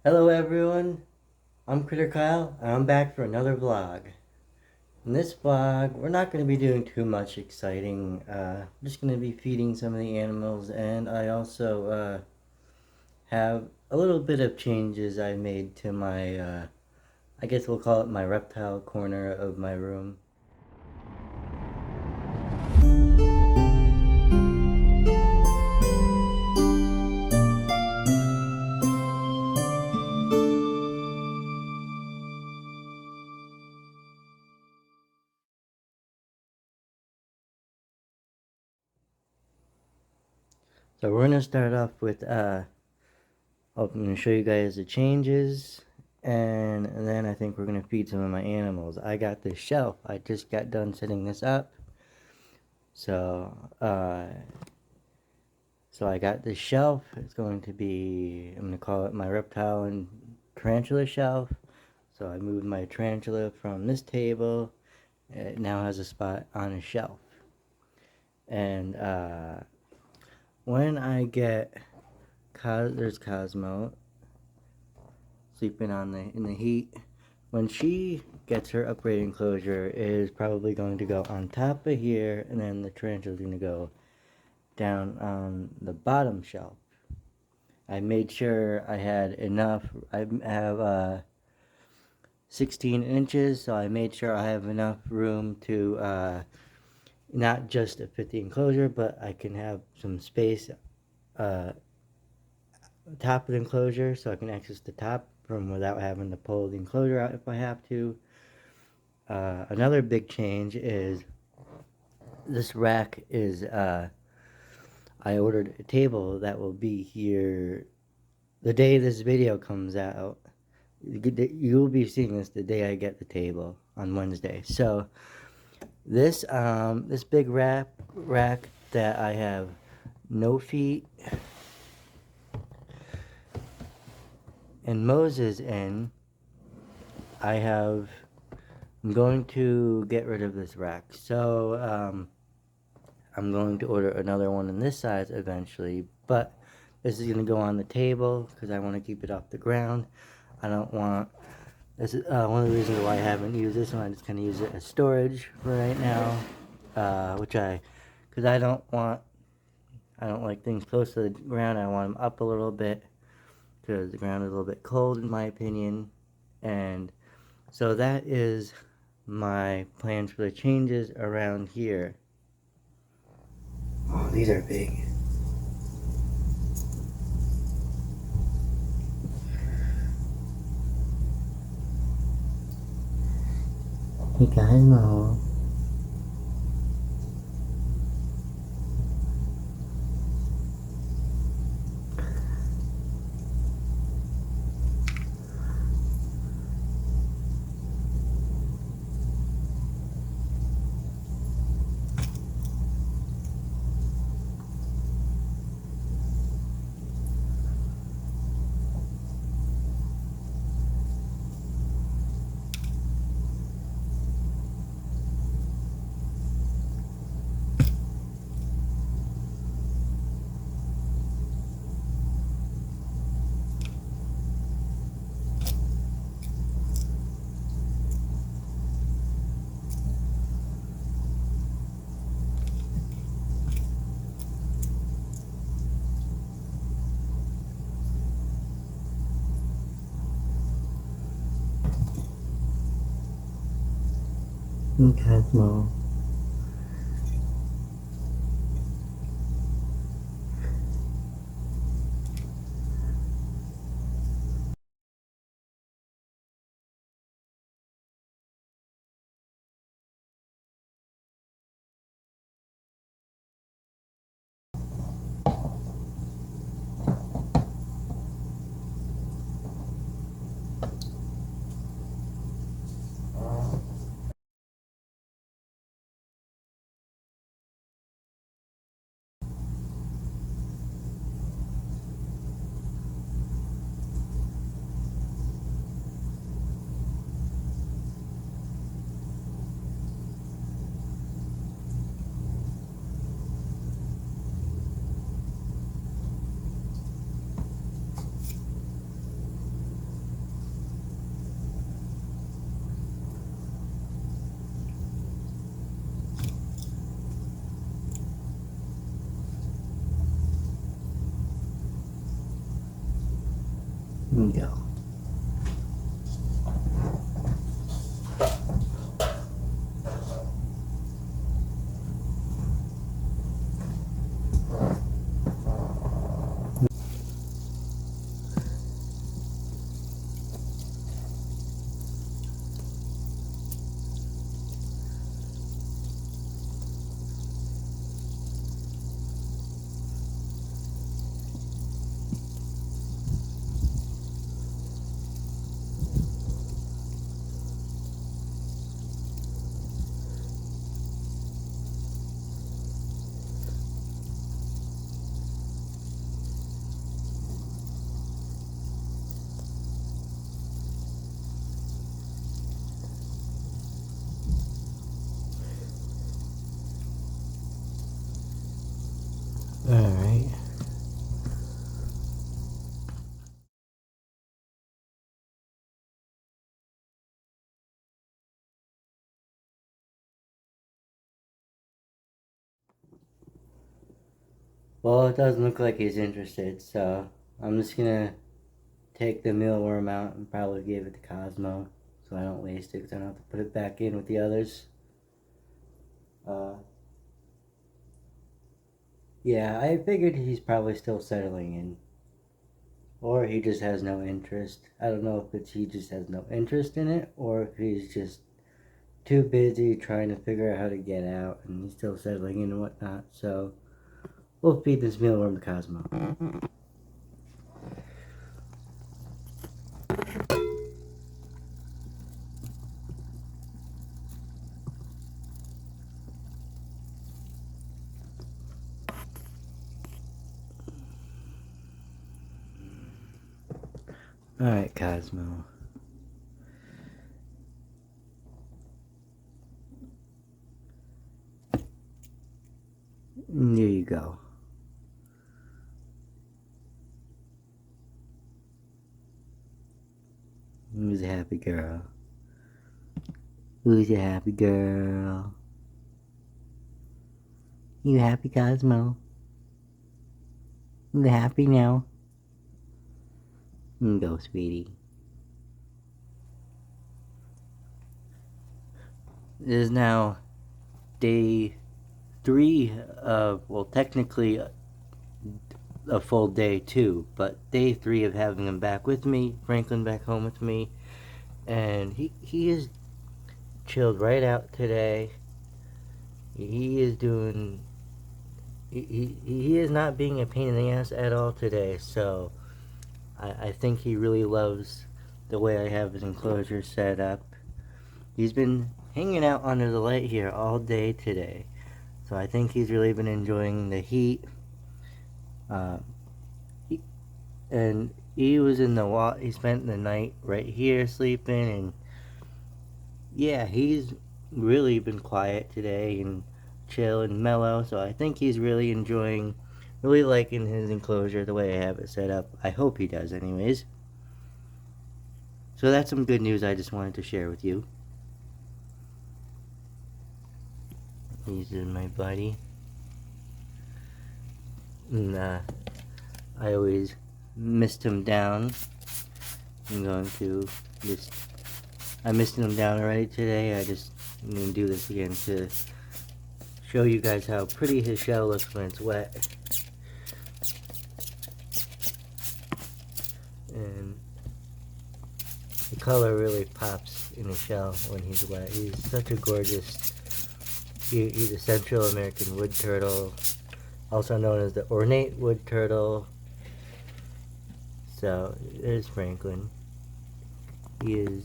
Hello everyone, I'm Kritter Kyle and I'm back for another vlog. In this vlog, we're not going to be doing too much exciting. I'm just going to be feeding some of the animals, and I also have a little bit of changes I made to my, I guess we'll call it my reptile corner of my room. So we're going to start off with, I'm going to show you guys the changes, and then I think we're going to feed some of my animals. I got this shelf. I just got done setting this up. So, I got this shelf. It's going to be, I'm going to call it my reptile and tarantula shelf. So I moved my tarantula from this table. It now has a spot on a shelf. And when I get, there's Cosmo sleeping in the heat. When she gets her upgrade enclosure, it is probably going to go on top of here, and then the tarantula is going to go down on the bottom shelf. I made sure I had enough. I have 16 inches, so I made sure I have enough room to not just fit the enclosure, but I can have some space top of the enclosure, so I can access the top from without having to pull the enclosure out if I have to. Another big change is this rack is I ordered a table that will be here the day this video comes out. You'll be seeing this the day I get the table on Wednesday. So this big rack that I have no feet and Moses in, I'm going to get rid of this rack. So I'm going to order another one in this size eventually, but this is going to go on the table because I want to keep it off the ground. I don't want, this is one of the reasons why I haven't used this one. I just kind of use it as storage for right now, because I don't like things close to the ground. I want them up a little bit because the ground is a little bit cold in my opinion. And so that is my plans for the changes around here. Oh, these are big. Hey guys, Mo. Okay, Mo. Here we go. Alright. Well, it doesn't look like he's interested, so I'm just gonna take the mealworm out and probably give it to Cosmo so I don't waste it because I don't have to put it back in with the others. Yeah, I figured he's probably still settling in. Or he just has no interest. I don't know if it's he just has no interest in it or if he's just too busy trying to figure out how to get out and he's still settling in and whatnot. So we'll feed this mealworm to Cosmo. Alright, Cosmo. There you go. Who's a happy girl? Who's a happy girl? You happy, Cosmo? You happy now? Go, sweetie. It is now day 3 of, well, technically a full day 2, but day 3 of having him back with me, Franklin back home with me, and he is chilled right out today. He is doing, he is not being a pain in the ass at all today, so I think he really loves the way I have his enclosure set up. He's been hanging out under the light here all day today, so I think he's really been enjoying the heat. And he was in the he spent the night right here sleeping, and yeah, he's really been quiet today and chill and mellow, so I think he's really enjoying, really liking his enclosure the way I have it set up. I hope he does anyways. So that's some good news I just wanted to share with you. He's my buddy. And I always missed him down. I'm going to just, I missed him down already today. I'm going to do this again to show you guys how pretty his shell looks when it's wet. And the color really pops in his shell when he's wet. He's such a gorgeous, he's a Central American wood turtle, also known as the ornate wood turtle. So there's Franklin. He is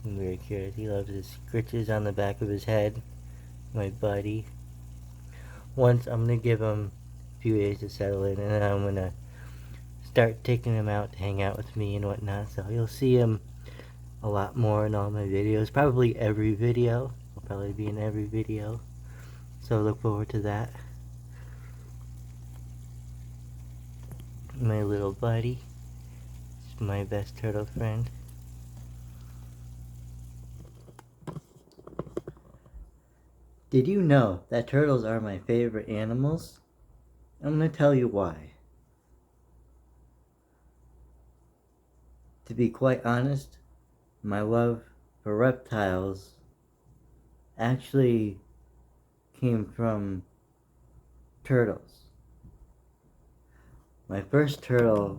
very curious. He loves his scritches on the back of his head. My buddy. Once I'm gonna give him a few days to settle in, and then I'm gonna start taking him out to hang out with me and whatnot. So you'll see him a lot more in all my videos. Probably every video. He'll probably be in every video. So look forward to that. My little buddy. He's my best turtle friend. Did you know that turtles are my favorite animals? I'm gonna tell you why. To be quite honest, my love for reptiles actually came from turtles. My first turtle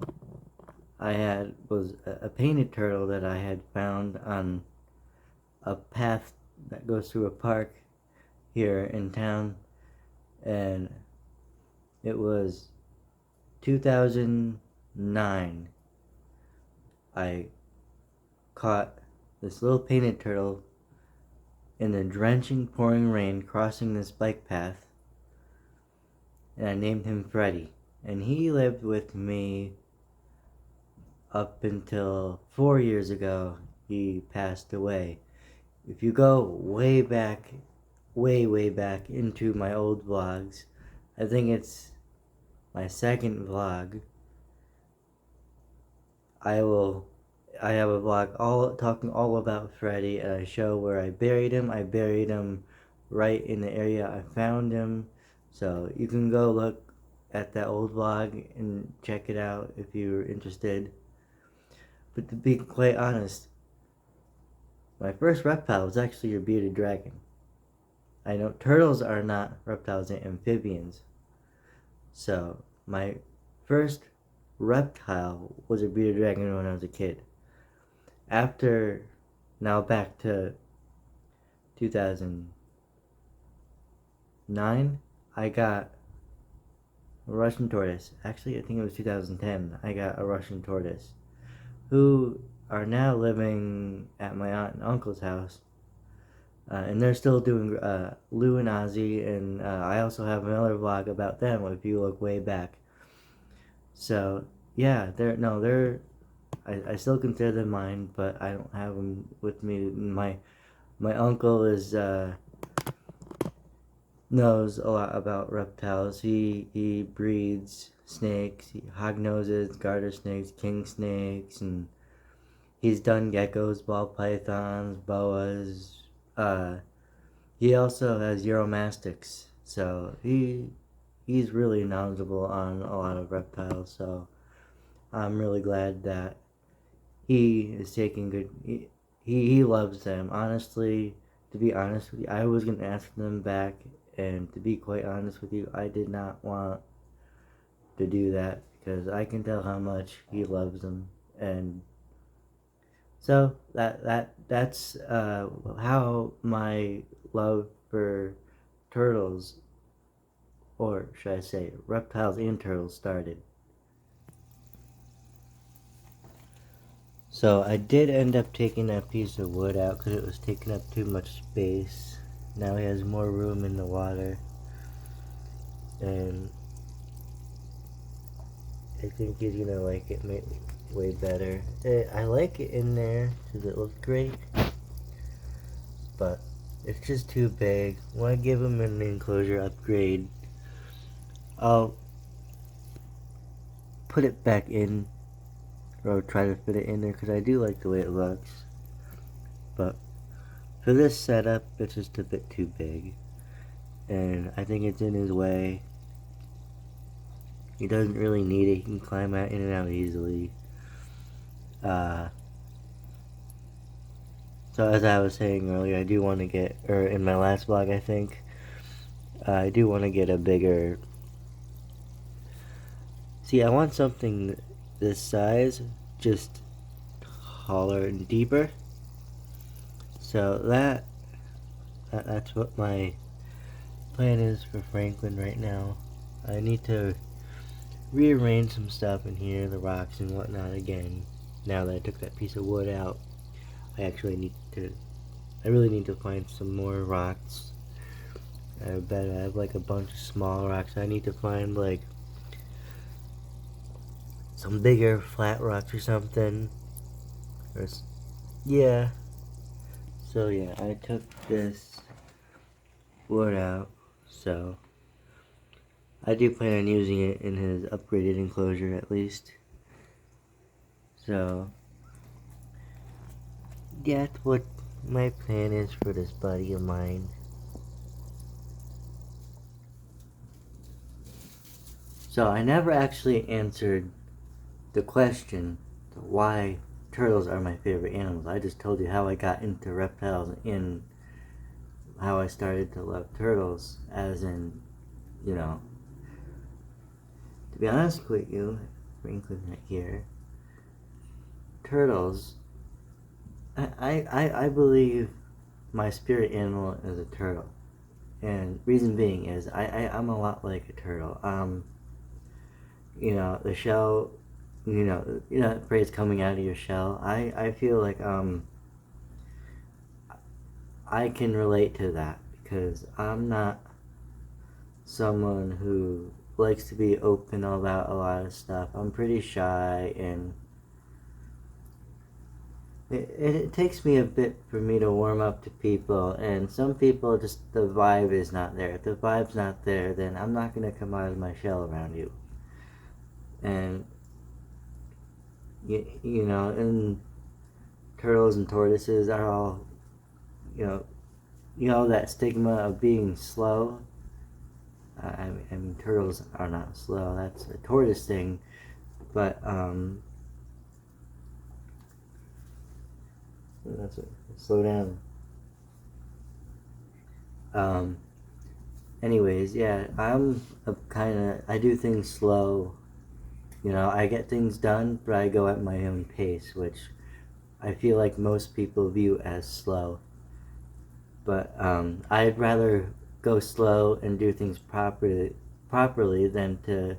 I had was a painted turtle that I had found on a path that goes through a park here in town, and it was 2009. I caught this little painted turtle in the drenching pouring rain crossing this bike path, and I named him Freddy. And he lived with me up until 4 years ago. He passed away. If you go way back, way back into my old vlogs, I think it's my second vlog, I have a vlog talking all about Freddy, and I show where I buried him. I buried him right in the area I found him, so you can go look at that old vlog and check it out if you're interested. But to be quite honest, my first reptile was actually a bearded dragon. I know turtles are not reptiles, they're amphibians. So my first reptile was a bearded dragon when I was a kid. Now back to 2009, I got a Russian tortoise. Actually, I think it was 2010. I got a Russian tortoise, who are now living at my aunt and uncle's house. And they're still doing Lou and Ozzy, and I also have another vlog about them if you look way back. So yeah, I still consider them mine, but I don't have them with me. My uncle knows a lot about reptiles. He breeds snakes, hognoses, garter snakes, king snakes, and he's done geckos, ball pythons, boas. He also has Euromastics, so he's really knowledgeable on a lot of reptiles. So I'm really glad that he is taking good. He loves them. Honestly, to be honest with you, I was gonna ask them back, and to be quite honest with you, I did not want to do that because I can tell how much he loves them, and so that's how my love for turtles, or should I say reptiles and turtles, started. So I did end up taking that piece of wood out because it was taking up too much space. Now he has more room in the water, and I think he's gonna like it way better. I like it in there because it looks great, but it's just too big. When I give him an enclosure upgrade, I'll put it back in, or try to fit it in there because I do like the way it looks. But for this setup, it's just a bit too big, and I think it's in his way. He doesn't really need it. He can climb out in and out easily. So as I was saying earlier, I do want to get, or in my last vlog I think, I do want to get a bigger, see, I want something this size, just taller and deeper. So that's what my plan is for Franklin right now. I need to rearrange some stuff in here, the rocks and whatnot again. Now that I took that piece of wood out, I really need to find some more rocks. I bet I have like a bunch of small rocks. I need to find like some bigger flat rocks or something. Yeah. So yeah, I took this wood out, so I do plan on using it in his upgraded enclosure at least. So that's what my plan is for this buddy of mine. So I never actually answered the question, why turtles are my favorite animals. I just told you how I got into reptiles and how I started to love turtles, as in, you know, to be honest with you, Franklin right here, turtles, I believe my spirit animal is a turtle. And reason being is I'm a lot like a turtle. You know, the shell, you know that phrase, coming out of your shell. I feel like I can relate to that because I'm not someone who likes to be open about a lot of stuff. I'm pretty shy, and it takes me a bit for me to warm up to people, and some people just, the vibe is not there. If the vibe's not there, then I'm not going to come out of my shell around you. And you know, and turtles and tortoises are all, you know that stigma of being slow. I mean, turtles are not slow. That's a tortoise thing, but that's it. Slow down. Anyways, yeah, I'm a kind of, I do things slow. You know, I get things done, but I go at my own pace, which I feel like most people view as slow. But I'd rather go slow and do things properly than to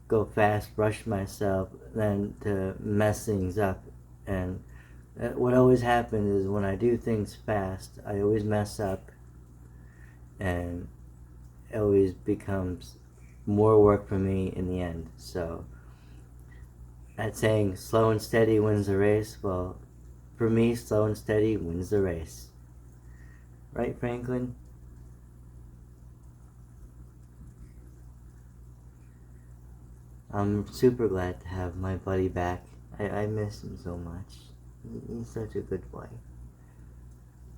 go fast, rush myself, than to mess things up. And what always happens is when I do things fast, I always mess up, and it always becomes more work for me in the end. So that saying, slow and steady wins the race, well, for me, slow and steady wins the race. Right, Franklin? I'm super glad to have my buddy back. I miss him so much. He's such a good boy.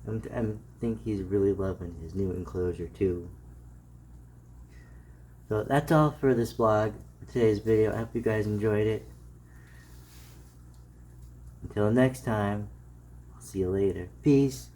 I think he's really loving his new enclosure too. So that's all for this vlog, for today's video. I hope you guys enjoyed it. Until next time, I'll see you later. Peace.